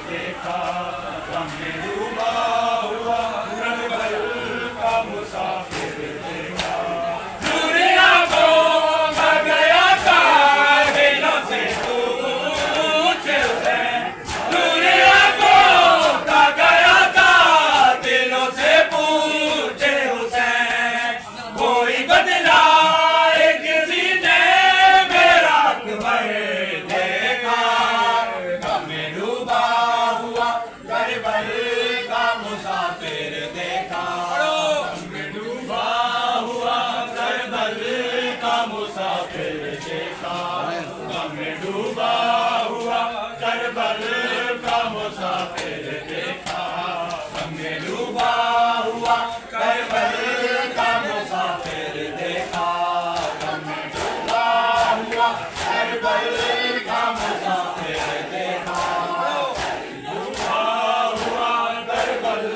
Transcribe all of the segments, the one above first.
دیکھا غم میں ڈوبا ہوا کربل کا مسافر دیکھا دنیا کو کھا گیا تھا دلوں سے پوچھے حسین دنیا کو کھا گیا تھا دلوں سے پوچھے حسین کوئی بدلا کسی نے میرا اکبر دیکھا غم میں ڈوبا ہوا کربل کا مسافر دیکھا غم میں ڈوبا ہوا کربل کا مسافر دیکھا غم میں ڈوبا ہوا کربل کا مسافر دیکھا غم میں ڈوبا ہوا کربل کا مسافر دیکھا غم میں ڈوبا ہوا کربل کا مسافر دیکھا ڈوبا ہوا کربل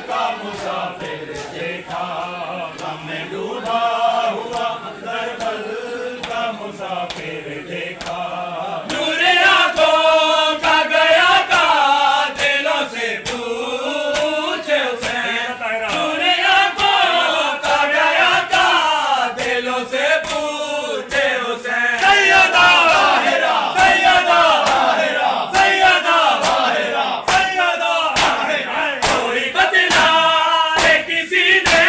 کا مسافر دیکھا غم میں ڈوبا ہوا کربل کا مسافر دیکھا نور آنکھوں کا گیا تھا دلوں سے پوچھے حسین نور آنکھوں کا گیا تھا دلوں سے پوچھے حسین سیدہ طاہرہ سیدہ طاہرہ سیدہ طاہرہ سیدہ طاہرہ کوئی بدلا کسی نے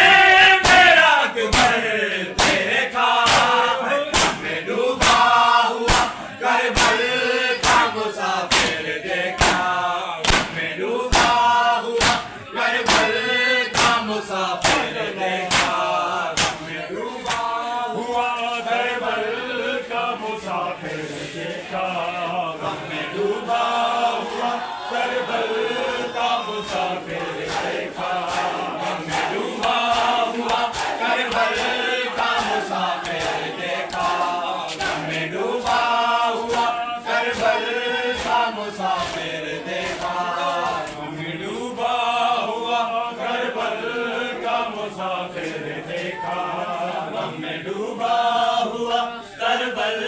میرا اکبر دیکھا غم میں ڈوبا ہوا کربل کا مسافر دیکھا غم میں ڈوبا ہوا کربل کا مسافر دیکھا غم میں ڈوبا ہوا کربل کا مسافر دیکھا غم میں ڈوبا ہوا کربل کا مسافر دیکھا غم میں ڈوبا ہوا کربل کا مسافر دیکھا غم میں ڈوبا ہوا کربل کا مسافر دیکھا غم میں ڈوبا ہوا کربل کا مسافر دیکھا غم میں ڈوبا ہوا کربل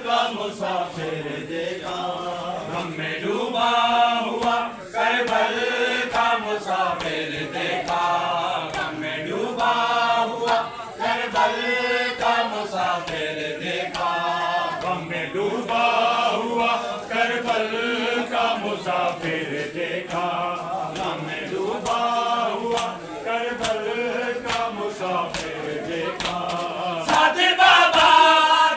کا مسافر دیکھا غم میں ڈوبا ہوا کربل کا مسافر دیکھا غم میں ڈوبا ہوا کربل کا مسافر دیکھا غم میں ڈوبا ہوا کربل کا مسافر دیکھا غم میں ڈوبا ہوا کربل کا مسافر دیکھا سعد بابا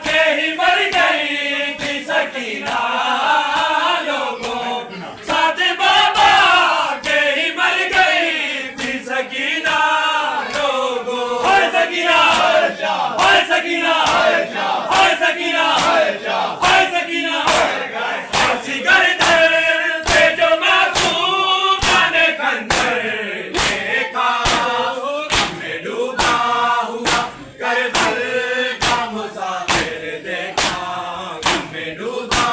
کے ہی مر گئی تھی سکینہ لوگوں سعد بابا کے ہی مر گئی تھی سکینہ لوگوں ہائے سکینہ ہائے سکینہ ہائے سکینہ ہائے سکینہ ایسی گردن پہ جو معصومان نے خنجر دیکھا غم میں ڈوبا ہوا کربل کا مسافر دیکھا غم میں ڈوبا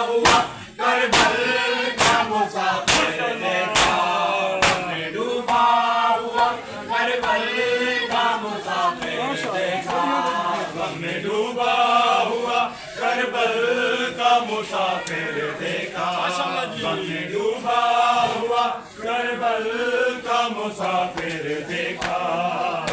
ہوا کربل کا مسافر دیکھا غم میں ڈوبا ہوا کربل کا مسافر دیکھا غم میں ڈوبا ہوا کربل کا مسافر دیکھا غم میں ڈوبا ہوا کربل کا مسافر دیکھا